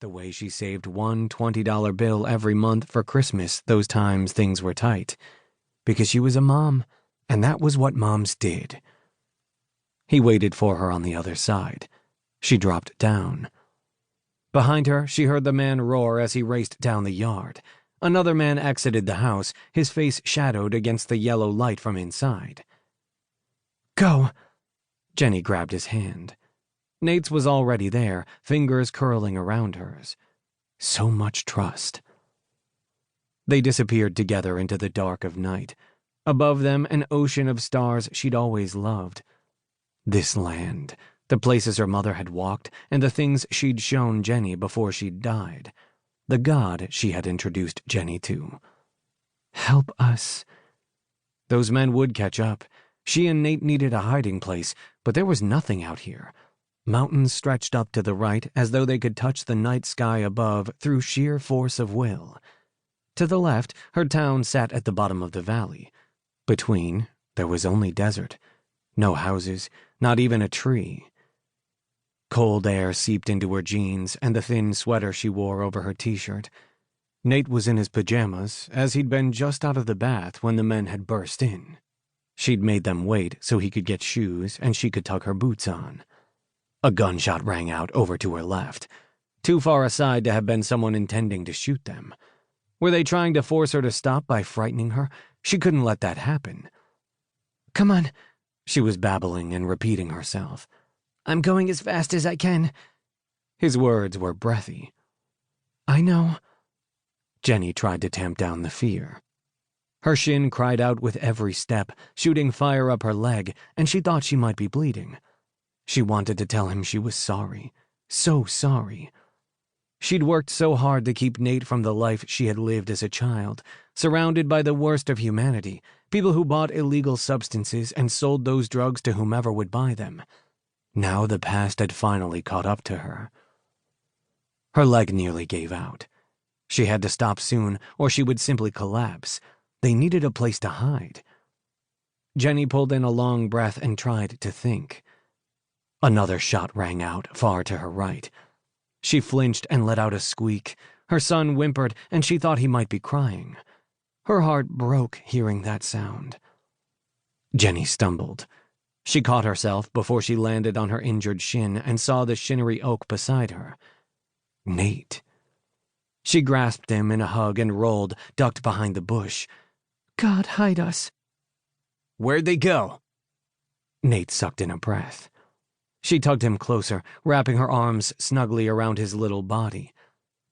the way she saved one $20 bill every month for Christmas those times things were tight. Because she was a mom, and that was what moms did. He waited for her on the other side. She dropped down. Behind her, she heard the man roar as he raced down the yard. Another man exited the house, his face shadowed against the yellow light from inside. "Go!" Jenny grabbed his hand. Nate's was already there, fingers curling around hers. So much trust. They disappeared together into the dark of night. Above them, an ocean of stars she'd always loved. This land, the places her mother had walked, and the things she'd shown Jenny before she'd died. The God she had introduced Jenny to. Help us. Those men would catch up. She and Nate needed a hiding place, but there was nothing out here. Mountains stretched up to the right as though they could touch the night sky above through sheer force of will. To the left, her town sat at the bottom of the valley. Between, there was only desert. No houses, not even a tree. Cold air seeped into her jeans and the thin sweater she wore over her t-shirt. Nate was in his pajamas, as he'd been just out of the bath when the men had burst in. She'd made them wait so he could get shoes and she could tuck her boots on. A gunshot rang out over to her left, too far aside to have been someone intending to shoot them. Were they trying to force her to stop by frightening her? She couldn't let that happen. "Come on," she was babbling and repeating herself. "I'm going as fast as I can." His words were breathy. "I know." Jenny tried to tamp down the fear. Her shin cried out with every step, shooting fire up her leg, and she thought she might be bleeding. She wanted to tell him she was sorry. So sorry. She'd worked so hard to keep Nate from the life she had lived as a child, surrounded by the worst of humanity, people who bought illegal substances and sold those drugs to whomever would buy them. Now the past had finally caught up to her. Her leg nearly gave out. She had to stop soon, or she would simply collapse. They needed a place to hide. Jenny pulled in a long breath and tried to think. Another shot rang out, far to her right. She flinched and let out a squeak. Her son whimpered, and she thought he might be crying. Her heart broke hearing that sound. Jenny stumbled. She caught herself before she landed on her injured shin and saw the shinnery oak beside her. Nate. She grasped him in a hug and rolled, ducked behind the bush. "God, hide us." "Where'd they go?" Nate sucked in a breath. She tugged him closer, wrapping her arms snugly around his little body.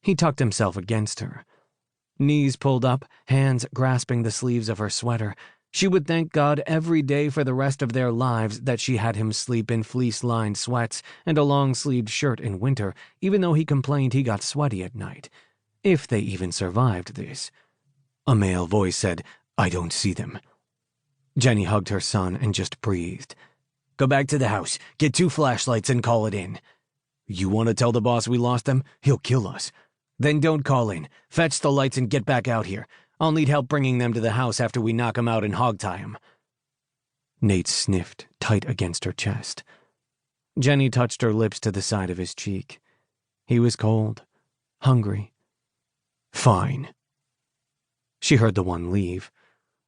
He tucked himself against her. Knees pulled up, hands grasping the sleeves of her sweater. She would thank God every day for the rest of their lives that she had him sleep in fleece-lined sweats and a long-sleeved shirt in winter, even though he complained he got sweaty at night. If they even survived this. A male voice said, "I don't see them." Jenny hugged her son and just breathed. "Go back to the house, get 2 flashlights and call it in." "You want to tell the boss we lost them? He'll kill us." "Then don't call in. Fetch the lights and get back out here. I'll need help bringing them to the house after we knock 'em out and hogtie 'em." Nate sniffed, tight against her chest. Jenny touched her lips to the side of his cheek. He was cold, hungry. "Fine." She heard the one leave.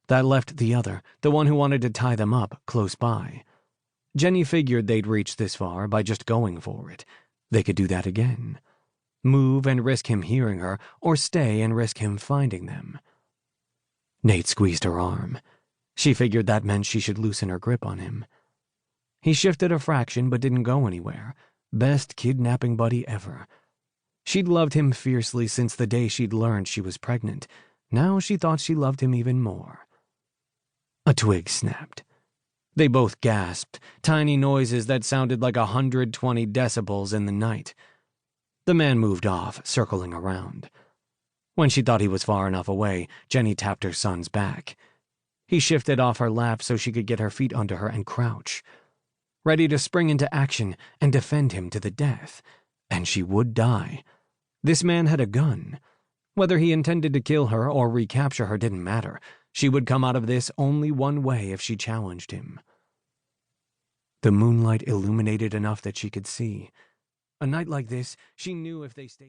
That left the other, the one who wanted to tie them up, close by. Jenny figured they'd reach this far by just going for it. They could do that again. Move and risk him hearing her, or stay and risk him finding them. Nate squeezed her arm. She figured that meant she should loosen her grip on him. He shifted a fraction but didn't go anywhere. Best kidnapping buddy ever. She'd loved him fiercely since the day she'd learned she was pregnant. Now she thought she loved him even more. A twig snapped. They both gasped, tiny noises that sounded like 120 decibels in the night. The man moved off, circling around. When she thought he was far enough away, Jenny tapped her son's back. He shifted off her lap so she could get her feet under her and crouch, ready to spring into action and defend him to the death. And she would die. This man had a gun. Whether he intended to kill her or recapture her didn't matter. She would come out of this only one way if she challenged him. The moonlight illuminated enough that she could see. A night like this, she knew if they stayed...